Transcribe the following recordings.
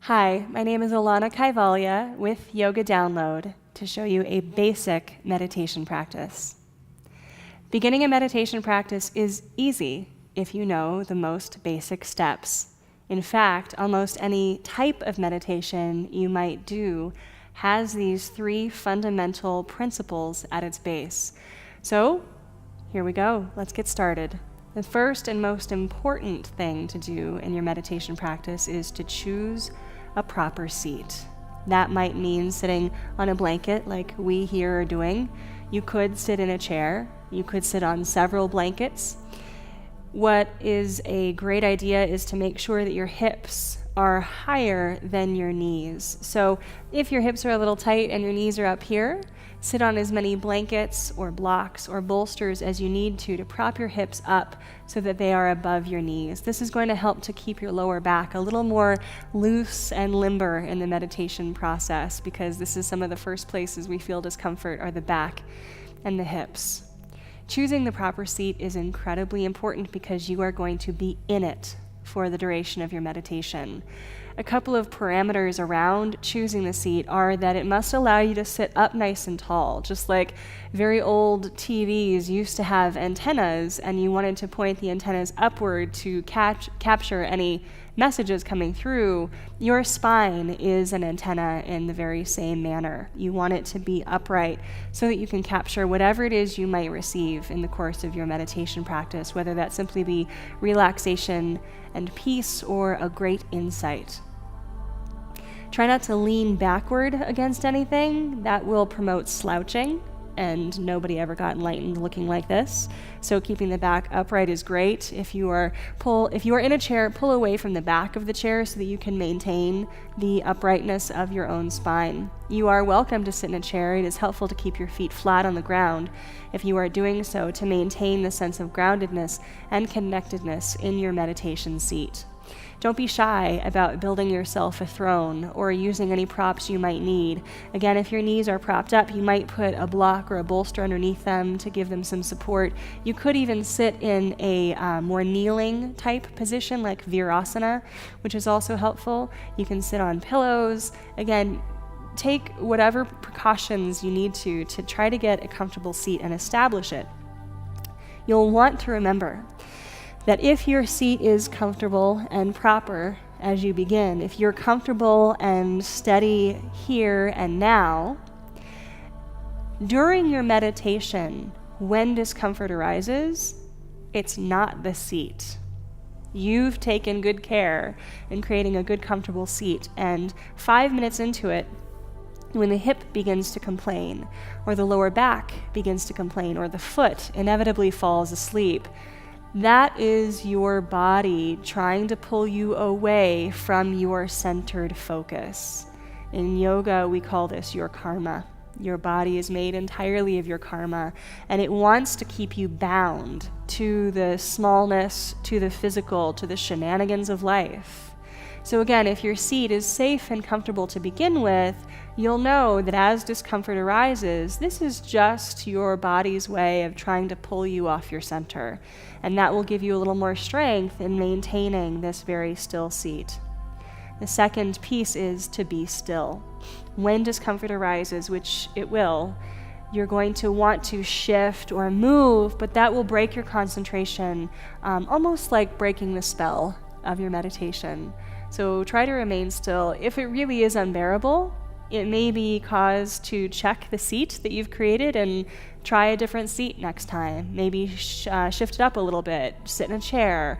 Hi, my name is Alana Kaivalya with Yoga Download to show you a basic meditation practice. Beginning a meditation practice is easy if you know the most basic steps. In fact, almost any type of meditation you might do has these three fundamental principles at its base. So, here we go. Let's get started. The first and most important thing to do in your meditation practice is to choose a proper seat. That might mean sitting on a blanket like we here are doing. You could sit in a chair. You could sit on several blankets. What is a great idea is to make sure that your hips are higher than your knees. So if your hips are a little tight and your knees are up here, sit on as many blankets or blocks or bolsters as you need to prop your hips up so that they are above your knees. This is going to help to keep your lower back a little more loose and limber in the meditation process, because this is some of the first places we feel discomfort are the back and the hips. Choosing the proper seat is incredibly important because you are going to be in it for the duration of your meditation. A couple of parameters around choosing the seat are that it must allow you to sit up nice and tall, just like very old TVs used to have antennas and you wanted to point the antennas upward to capture any messages coming through. Your spine is an antenna in the very same manner. You want it to be upright so that you can capture whatever it is you might receive in the course of your meditation practice, whether that simply be relaxation and peace or a great insight. Try not to lean backward against anything. That will promote slouching, and nobody ever got enlightened looking like this. So keeping the back upright is great. If you are in a chair, pull away from the back of the chair so that you can maintain the uprightness of your own spine. You are welcome to sit in a chair. It is helpful to keep your feet flat on the ground if you are doing so to maintain the sense of groundedness and connectedness in your meditation seat. Don't be shy about building yourself a throne or using any props you might need. Again, if your knees are propped up, you might put a block or a bolster underneath them to give them some support. You could even sit in a more kneeling type position like Virasana, which is also helpful. You can sit on pillows. Again, take whatever precautions you need to try to get a comfortable seat and establish it. You'll want to remember that if your seat is comfortable and proper as you begin, if you're comfortable and steady here and now, during your meditation, when discomfort arises, it's not the seat. You've taken good care in creating a good, comfortable seat, and 5 minutes into it, when the hip begins to complain, or the lower back begins to complain, or the foot inevitably falls asleep, that is your body trying to pull you away from your centered focus. In yoga, we call this your karma. Your body is made entirely of your karma, and it wants to keep you bound to the smallness, to the physical, to the shenanigans of life. So again, if your seat is safe and comfortable to begin with, you'll know that as discomfort arises, this is just your body's way of trying to pull you off your center. And that will give you a little more strength in maintaining this very still seat. The second piece is to be still. When discomfort arises, which it will, you're going to want to shift or move, but that will break your concentration, almost like breaking the spell of your meditation. So try to remain still. If it really is unbearable, it may be cause to check the seat that you've created and try a different seat next time. Maybe shift it up a little bit, sit in a chair,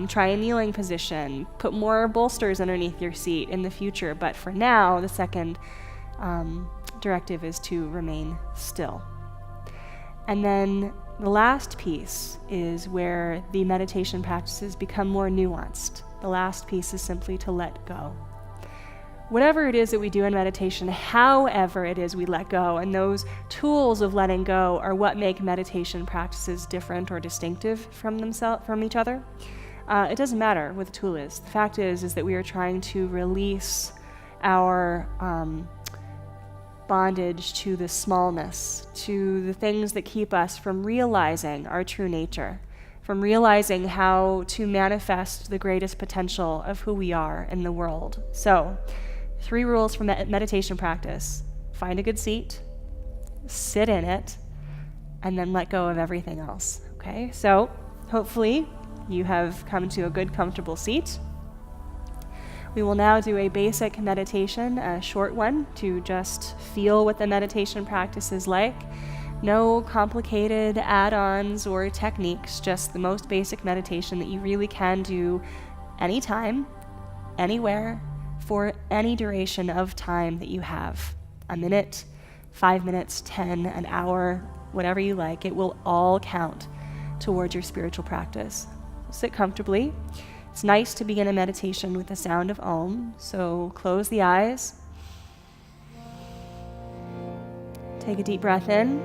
try a kneeling position, put more bolsters underneath your seat in the future. But for now, the second directive is to remain still. And then the last piece is where the meditation practices become more nuanced. The last piece is simply to let go. Whatever it is that we do in meditation, however it is we let go, and those tools of letting go are what make meditation practices different or distinctive from each other. It doesn't matter what the tool is. The fact is that we are trying to release our bondage to the smallness, to the things that keep us from realizing our true nature, from realizing how to manifest the greatest potential of who we are in the world. So, 3 rules for meditation practice. Find a good seat, sit in it, and then let go of everything else. Okay? So, hopefully, you have come to a good, comfortable seat. We will now do a basic meditation, a short one, to just feel what the meditation practice is like. No complicated add-ons or techniques, just the most basic meditation that you really can do anytime, anywhere, for any duration of time that you have. A minute, 5 minutes, 10, an hour, whatever you like. It will all count towards your spiritual practice. Sit comfortably. It's nice to begin a meditation with the sound of Om, so close the eyes. Take a deep breath in.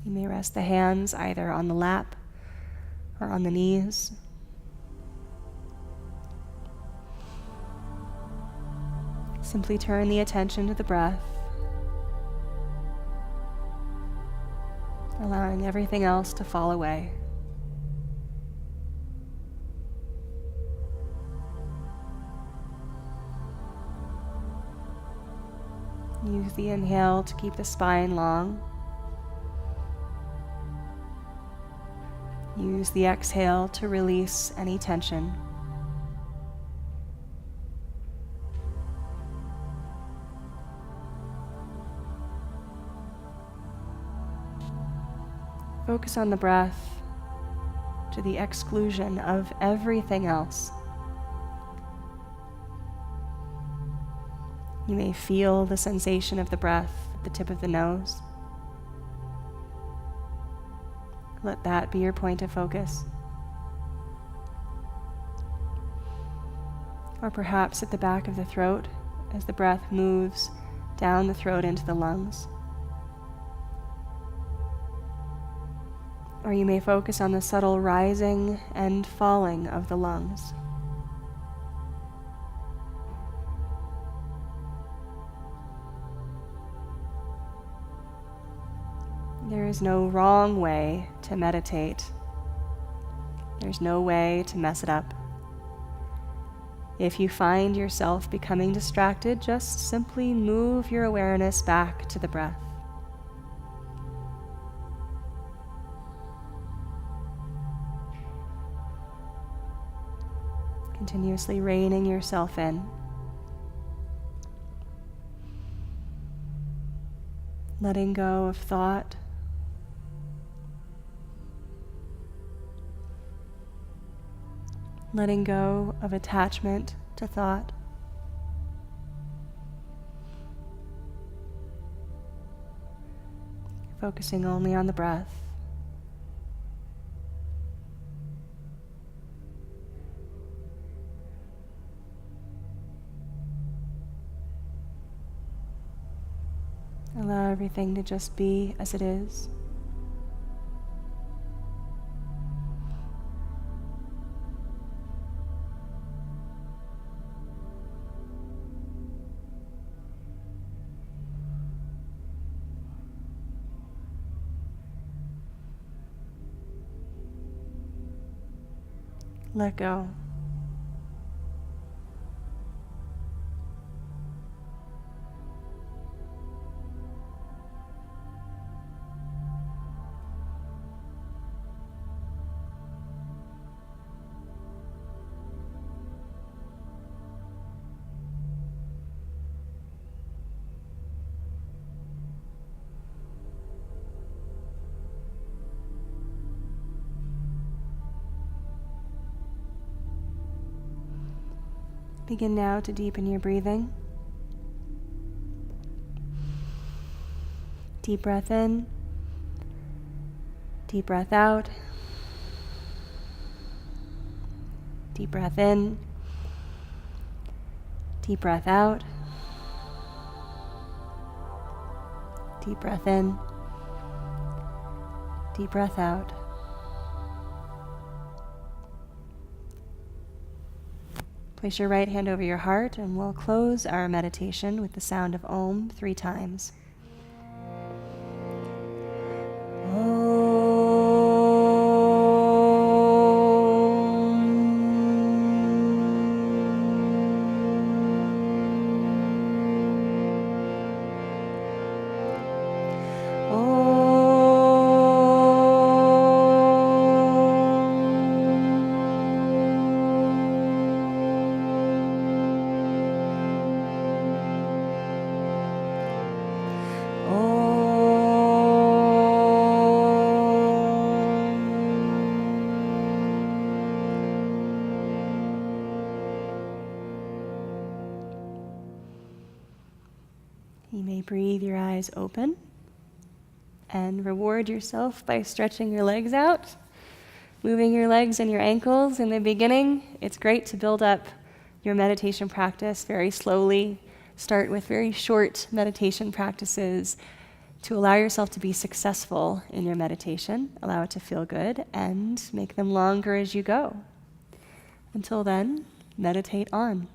You may rest the hands either on the lap or on the knees. Simply turn the attention to the breath, allowing everything else to fall away. Use the inhale to keep the spine long. Use the exhale to release any tension. Focus on the breath to the exclusion of everything else. You may feel the sensation of the breath at the tip of the nose. Let that be your point of focus. Or perhaps at the back of the throat as the breath moves down the throat into the lungs. Or you may focus on the subtle rising and falling of the lungs. There is no wrong way to meditate. There's no way to mess it up. If you find yourself becoming distracted, just simply move your awareness back to the breath. Continuously reining yourself in. Letting go of thought. Letting go of attachment to thought. Focusing only on the breath. Allow everything to just be as it is. Let go. Begin now to deepen your breathing. Deep breath in, deep breath out, deep breath in, deep breath out, deep breath in, deep breath out. Place your right hand over your heart, and we'll close our meditation with the sound of Om 3 times. You may breathe your eyes open and reward yourself by stretching your legs out, moving your legs and your ankles. In the beginning, it's great to build up your meditation practice very slowly. Start with very short meditation practices to allow yourself to be successful in your meditation, allow it to feel good, and make them longer as you go. Until then, meditate on.